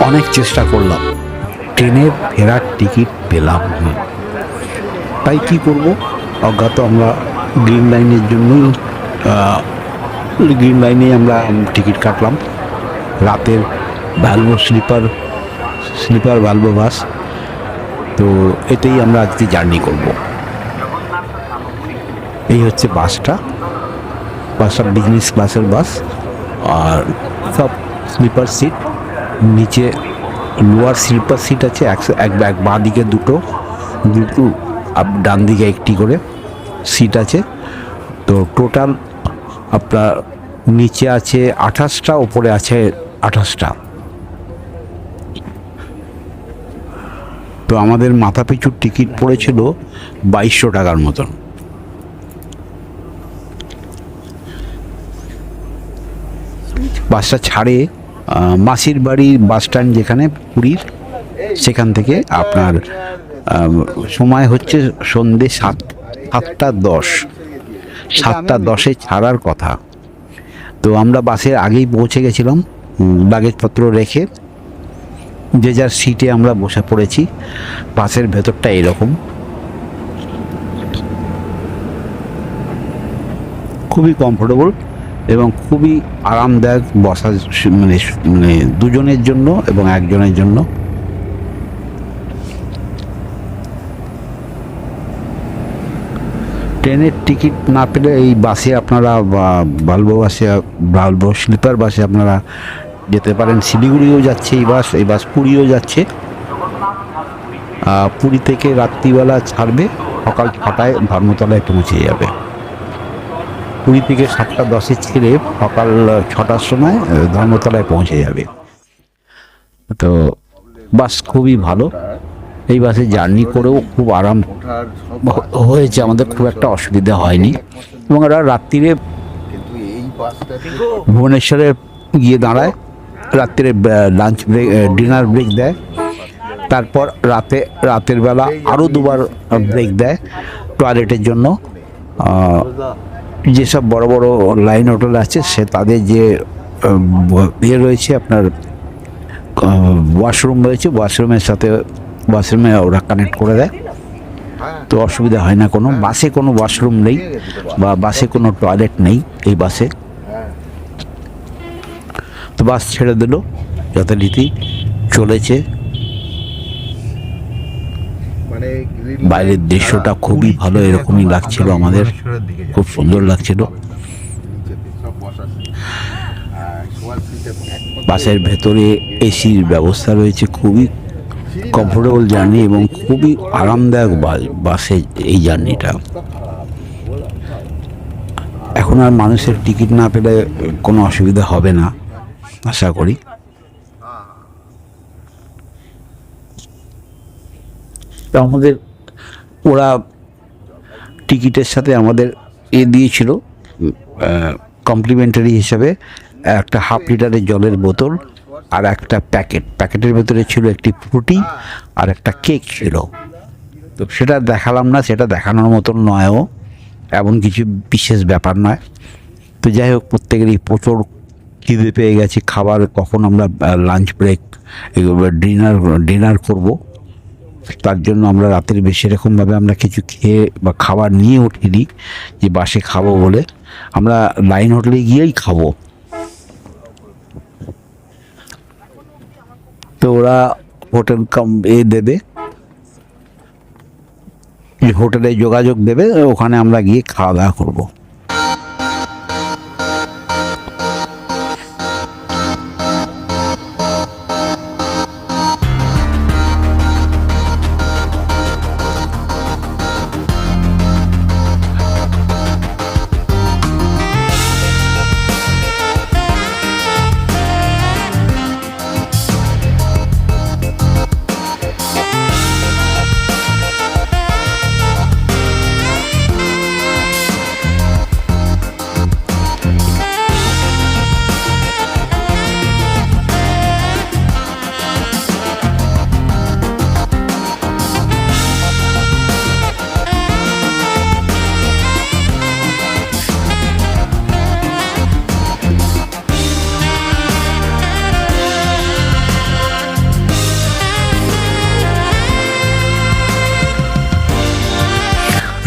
অনেক চেষ্টা করলাম, ট্রেনে ফেরার টিকিট পেলাম না। তাই কি করব, অজ্ঞাত আমরা গ্রিন লাইনের জন্যই গ্রিন লাইনে আমরা টিকিট কাটলাম। রাতের ভ্যালভো স্লিপার স্লিপার ভ্যালভো বাস। তো এতেই আমরা আজকে জার্নি করব। এই হচ্ছে বাসটা বিজনেস ক্লাসের বাস, আর সব স্লিপার সিট। নিচে লোয়ার স্লিপার সিট আছে, এক বাঁ দিকে দুটো, ডান দিকে একটি করে সিট আছে। তো টোটাল আপনার নিচে আছে 28টা, ওপরে আছে 28টা। তো আমাদের মাথা পিছু টিকিট পড়েছিল 2200 টাকার মতন। বাসটা ছাড়ে মাসির বাড়ি বাস স্ট্যান্ড যেখানে পুরীর, সেখান থেকে আপনার সময় হচ্ছে সন্ধ্যে 7টা 10। 7টা 10-এ ছাড়ার কথা। তো আমরা বাসের আগেই পৌঁছে গেছিলাম, লাগেজপত্র রেখে যে যার সিটে আমরা বসে পড়েছি। বাসের ভেতরটা এরকম, খুবই কমফোর্টেবল এবং খুবই আরামদায়ক বসা, মানে দুজনের জন্য এবং একজনের জন্য। ট্রেনের টিকিট না পেলে এই বাসে আপনারা ভলভো স্লিপার বাসে আপনারা যেতে পারেন। শিলিগুড়িও যাচ্ছে এই বাস পুরীও যাচ্ছে। পুরী থেকে রাত্রিবেলা ছাড়বে, সকাল 6টায় ধর্মতলায় পৌঁছে যাবে। পুরী থেকে 7টা 10-এ ছেড়ে সকাল 6টার সময় ধর্মতলায় পৌঁছে যাবে। তো বাস খুবই ভালো, এই বাসে জার্নি করেও খুব আরাম হয়েছে, আমাদের খুব একটা অসুবিধা হয়নি। এবং ওরা রাত্রিরে ভুবনেশ্বরে গিয়ে দাঁড়ায়, রাত্রিরে লাঞ্চ ব্রেক, ডিনার ব্রেক দেয়। তারপর রাতের বেলা আরও 2বার ব্রেক দেয় টয়লেটের জন্য। যেসব বড় বড় লাইন হোটেল আছে তাদের যে ইয়ে রয়েছে, আপনার ওয়াশরুম রয়েছে, ওয়াশরুমে ওরা কানেক্ট করে দেয়। তো অসুবিধা হয় না কোনো। বাসে কোনো ওয়াশরুম নেই বা বাসে কোনো টয়লেট নেই এই বাসে। তো বাস ছেড়ে দিল, যথারীতি চলেছে। বাইরের দৃশ্যটা খুবই ভালো, এরকমই লাগছিল আমাদের, খুব সুন্দর লাগছিল। বাসের ভেতরে এসির ব্যবস্থা রয়েছে, খুবই কমফোর্টেবল জার্নি এবং খুবই আরামদায়ক বাসে এই জার্নিটা। এখন আর মানুষের টিকিট না পেলে কোনো অসুবিধা হবে না আশা করি। তো আমাদের ওরা টিকিটের সাথে আমাদের দিয়েছিল কমপ্লিমেন্টারি হিসাবে একটা 1/2 লিটারের জলের বোতল আর একটা প্যাকেটের ভেতরে ছিল একটি ফ্রুটি আর একটা কেক ছিল। তো সেটা দেখালাম না, সেটা দেখানোর মতন নয়ও, এমন কিছু বিশেষ ব্যাপার নয়। তো যাই হোক, প্রত্যেকেরই প্রচুর খিদে পেয়ে গেছে, খাবার কখন আমরা লাঞ্চ ব্রেক ডিনার করব, তার জন্য আমরা রাতের বেশি এরকমভাবে আমরা কিছু খেয়ে বা খাবার নিয়ে উঠিনি যে বাসে খাবো বলে। আমরা লাইন হোটেলে গিয়েই খাবো। তো ওরা হোটেল দেবে, হোটেলে যোগাযোগ দেবে, ওখানে আমরা গিয়ে খাওয়া দাওয়া করবো।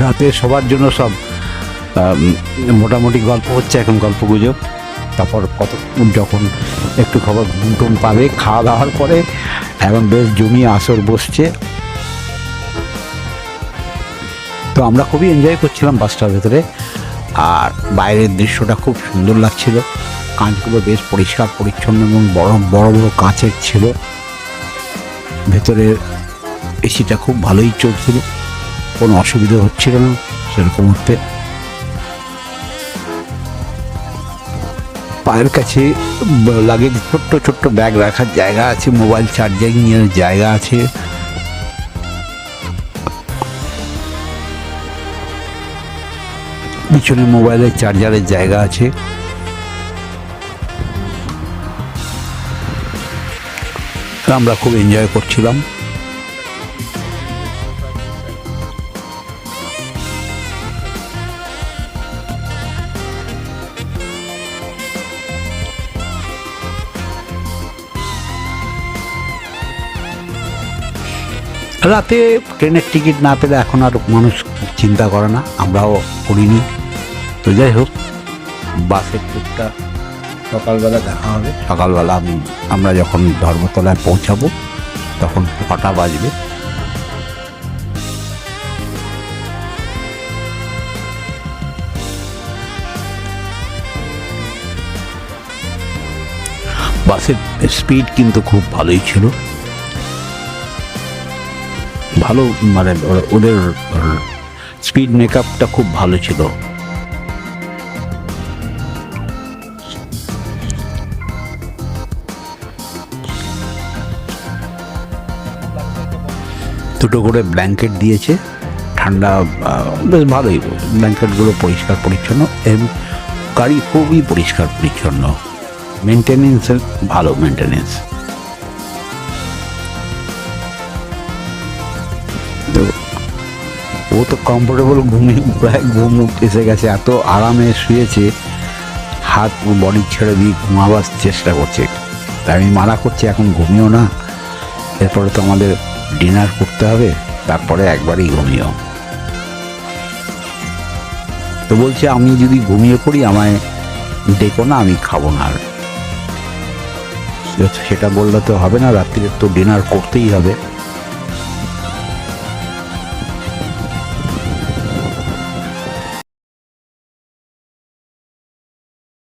রাতে সবার জন্য সব মোটামুটি গল্প হচ্ছে এখন, গল্প গুজব। তারপর কতক্ষণ যখন একটু খবর ঘুম টুম পাবে খাওয়া দাওয়ার পরে, এখন বেশ জমিয়ে আসর বসছে। তো আমরা খুবই এনজয় করছিলাম বাসটার ভেতরে, আর বাইরের দৃশ্যটা খুব সুন্দর লাগছিল। কাঁচগুলো বেশ পরিষ্কার পরিচ্ছন্ন এবং বড় বড় বড় কাঁচের ছিল। ভেতরের এসিটা খুব ভালোই চলছিল, কোনো অসুবিধা হচ্ছিল না সেরকম হতে। পায়ের কাছে লাগেজ ছোট্ট ছোট্ট ব্যাগ রাখার জায়গা আছে, মোবাইল চার্জিংয়ের জায়গা আছে। পিছনে মোবাইলের চার্জারের জায়গা আছে। আমরা খুব এনজয় করছিলাম। রাতে ট্রেনের টিকিট না পেলে এখন আর মানুষ চিন্তা করে না, আমরাও করিনি। তো যাই হোক, বাসের ট্রিপটা সকালবেলা দেখা হবে। সকালবেলা আমরা যখন ধর্মতলায় পৌঁছাবো তখন 6টা বাজবে। বাসের স্পিড কিন্তু খুব ভালোই ছিল, ভালো মানে ওদের স্পিড মেকআপটা খুব ভালো ছিল। দুটো করে ব্ল্যাঙ্কেট দিয়েছে, ঠান্ডা বেশ ভালোই, ব্ল্যাঙ্কেটগুলো পরিষ্কার পরিচ্ছন্ন এবং গাড়ি খুবই পরিষ্কার পরিচ্ছন্ন, মেনটেনেন্সের ভালো মেনটেনেন্স। তো ও তো কমফোর্টেবল ঘুমিয়ে প্রায় ঘুম এসে গেছে, এত আরামে শুয়েছে, হাত বডি ছেড়ে দিয়ে ঘুমাবার চেষ্টা করছে। তাই আমি মানা করছি এখন ঘুমিও না, এরপরে তো আমাদের ডিনার করতে হবে, তারপরে একবারই ঘুমিও। তো বলছে আমি যদি ঘুমিয়ে পড়ি আমায় ডেকো না, আমি খাবো না। আর সেটা বললে তো হবে না, রাত্রিরে তো ডিনার করতেই হবে।